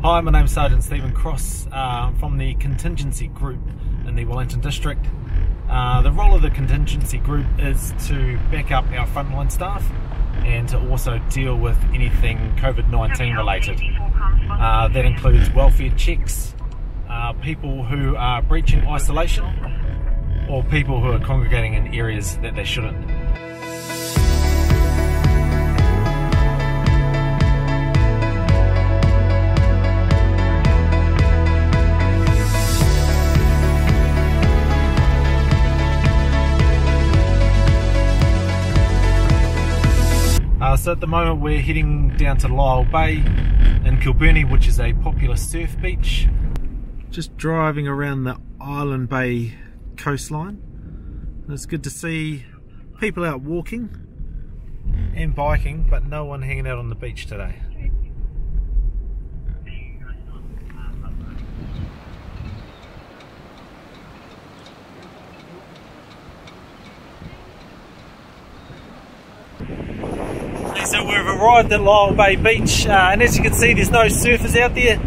Hi, my name's Sergeant Stephen Cross. I'm from the contingency group in the Wellington district. The role of the contingency group is to back up our frontline staff and to also deal with anything COVID-19 related. That includes welfare checks, people who are breaching isolation, or people who are congregating in areas that they shouldn't. So at the moment we're heading down to Lyall Bay in Kilbirnie, which is a popular surf beach. Just driving around the Island Bay coastline. It's good to see people out walking and biking, but no one hanging out on the beach today. So we've arrived at Lyall Bay Beach, and as you can see, there's no surfers out there.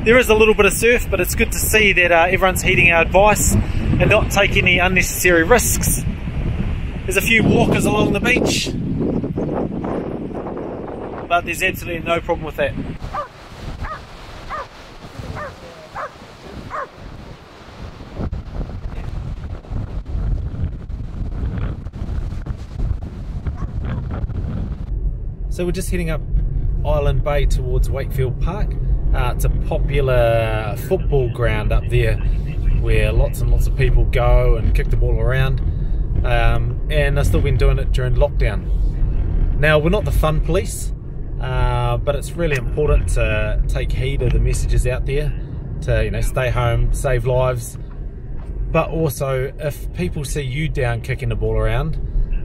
There is a little bit of surf, but it's good to see that everyone's heeding our advice and not taking any unnecessary risks. There's a few walkers along the beach, but there's absolutely no problem with that. So we're just heading up Island Bay towards Wakefield Park. It's a popular football ground up there where lots and lots of people go and kick the ball around, and I've still been doing it during lockdown. Now, we're not the fun police, but it's really important to take heed of the messages out there to stay home, save lives, but also if people see you down kicking the ball around,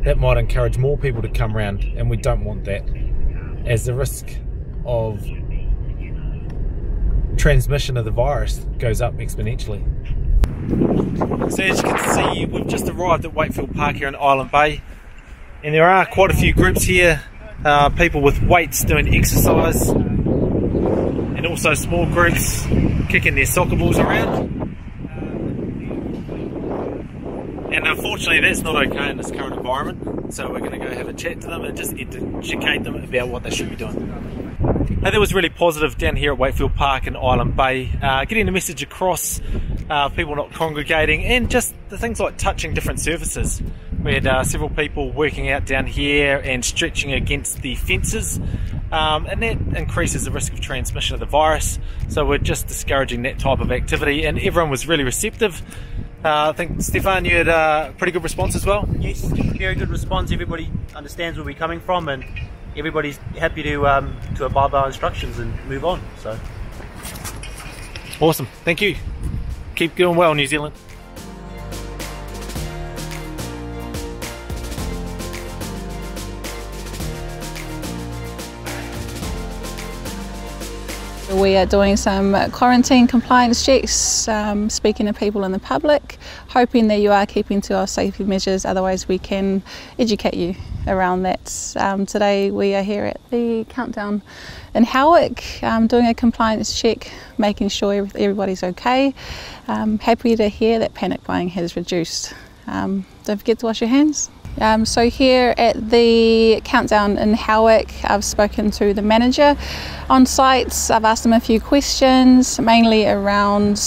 that might encourage more people to come around, and we don't want that, as the risk of transmission of the virus goes up exponentially. So as you can see, we've just arrived at Wakefield Park here in Island Bay, and there are quite a few groups here, people with weights doing exercise, and also small groups kicking their soccer balls around. And unfortunately that's not okay in this current environment, so we're going to go have a chat to them and just educate them about what they should be doing. Now, that was really positive down here at Wakefield Park in Island Bay, getting the message across, people not congregating, and just the things like touching different surfaces. We had several people working out down here and stretching against the fences, and that increases the risk of transmission of the virus, so we're just discouraging that type of activity, and everyone was really receptive. I think, Stefan, you had a pretty good response as well? Yes, very good response. Everybody understands where we're coming from, and everybody's happy to abide by our instructions and move on. So, awesome, thank you. Keep doing well, New Zealand. We are doing some quarantine compliance checks, speaking to people in the public, hoping that you are keeping to our safety measures, otherwise we can educate you around that. Today we are here at the Countdown in Howick, doing a compliance check, making sure everybody's okay. Happy to hear that panic buying has reduced. Don't forget to wash your hands. So here at the Countdown in Howick, I've spoken to the manager on site. I've asked them a few questions, mainly around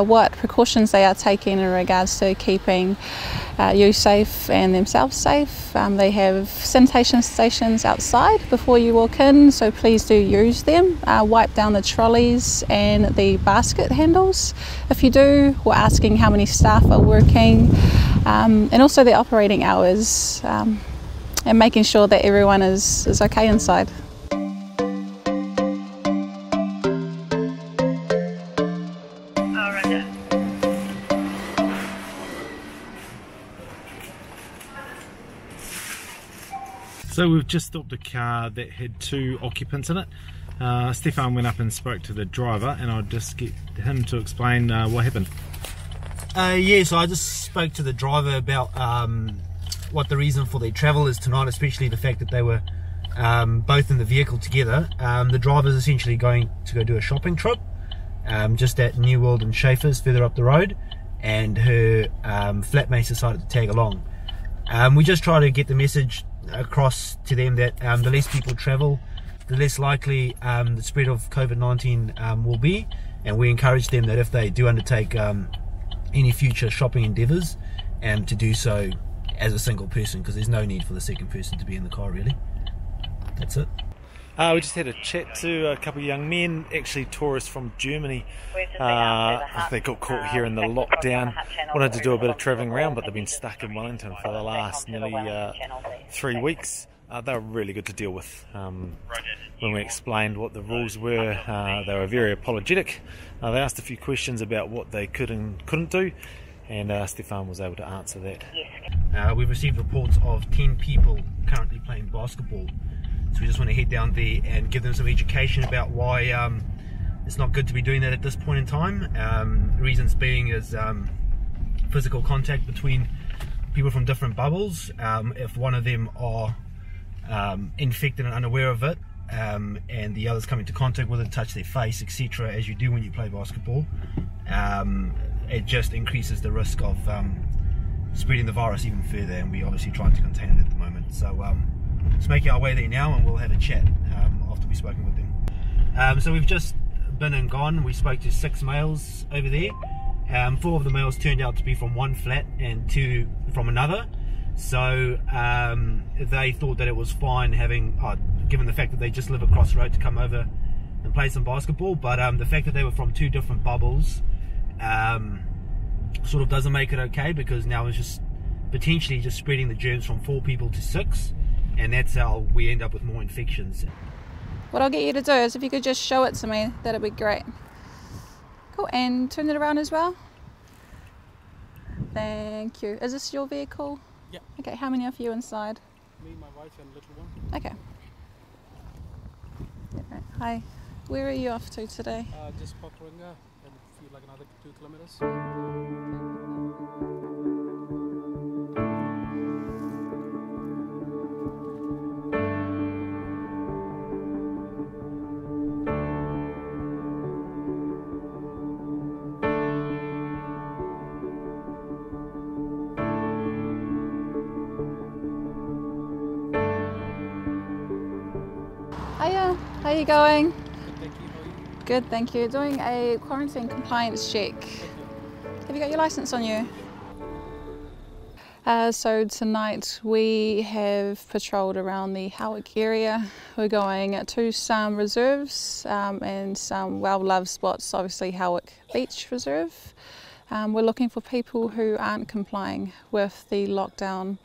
what precautions they are taking in regards to keeping you safe and themselves safe. They have sanitation stations outside before you walk in, so please do use them. Wipe down the trolleys and the basket handles. If you do, we're asking how many staff are working, and also the operating hours, and making sure that everyone is okay inside. So we've just stopped a car that had 2 occupants in it. Stefan went up and spoke to the driver, and I'll just get him to explain what happened. Yeah, so I just spoke to the driver about what the reason for their travel is tonight, especially the fact that they were both in the vehicle together. The driver's essentially going to go do a shopping trip just at New World and Schaefer's further up the road, and her flatmates decided to tag along. We just try to get the message across to them that the less people travel, the less likely the spread of COVID-19 will be, and we encourage them that if they do undertake any future shopping endeavours, to do so as a single person, because there's no need for the second person to be in the car really. That's it. We just had a chat to a couple of young men, actually tourists from Germany. They got caught here in the lockdown, wanted to do a bit of travelling around, but they've been stuck in Wellington for the last nearly 3 weeks. They were really good to deal with. When we explained what the rules were, they were very apologetic. They asked a few questions about what they could and couldn't do, and Stefan was able to answer that. We've received reports of 10 people currently playing basketball. So we just want to head down there and give them some education about why it's not good to be doing that at this point in time. Reasons being is physical contact between people from different bubbles. If one of them are infected and unaware of it, and the others come into contact with it, touch their face, etc., as you do when you play basketball, it just increases the risk of spreading the virus even further, and we're obviously trying to contain it at the moment. So let's make our way there now, and we'll have a chat after we've spoken with them. So we've just been and gone. We spoke to 6 males over there. 4 of the males turned out to be from one flat and 2 from another. So they thought that it was fine having, given the fact that they just live across the road, to come over and play some basketball. But the fact that they were from 2 different bubbles sort of doesn't make it okay, because now it's just potentially just spreading the germs from 4 people to 6. And that's how we end up with more infections. What I'll get you to do is, if you could just show it to me, that'd be great. Cool, and turn it around as well. Thank you. Is this your vehicle? Yeah. Okay, how many of you inside? Me, my wife and little one. Okay. Yeah, hi. Where are you off to today? Just Pokuringa and feel like another 2 kilometers. Hiya, how are you going? Thank you. How are you? Good, thank you. Doing a quarantine compliance check. Have you got your licence on you? So tonight we have patrolled around the Howick area. We're going to some reserves and some well-loved spots, obviously Howick Beach Reserve. We're looking for people who aren't complying with the lockdown,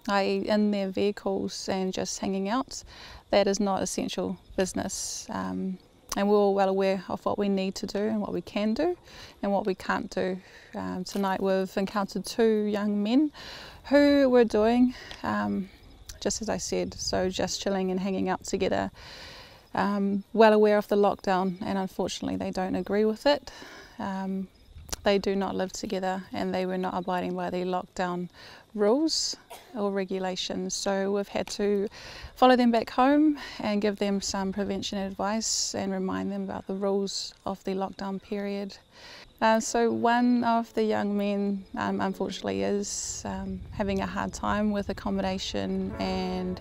i.e. in their vehicles and just hanging out. That is not essential business. And we're all well aware of what we need to do and what we can do and what we can't do. Tonight we've encountered 2 young men who were doing, just as I said, so just chilling and hanging out together, well aware of the lockdown, and unfortunately they don't agree with it. They do not live together and they were not abiding by the lockdown rules or regulations, so we've had to follow them back home and give them some prevention advice and remind them about the rules of the lockdown period. So one of the young men unfortunately is having a hard time with accommodation and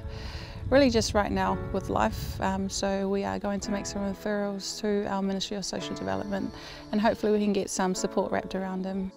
really just right now with life, so we are going to make some referrals to our Ministry of Social Development and hopefully we can get some support wrapped around him.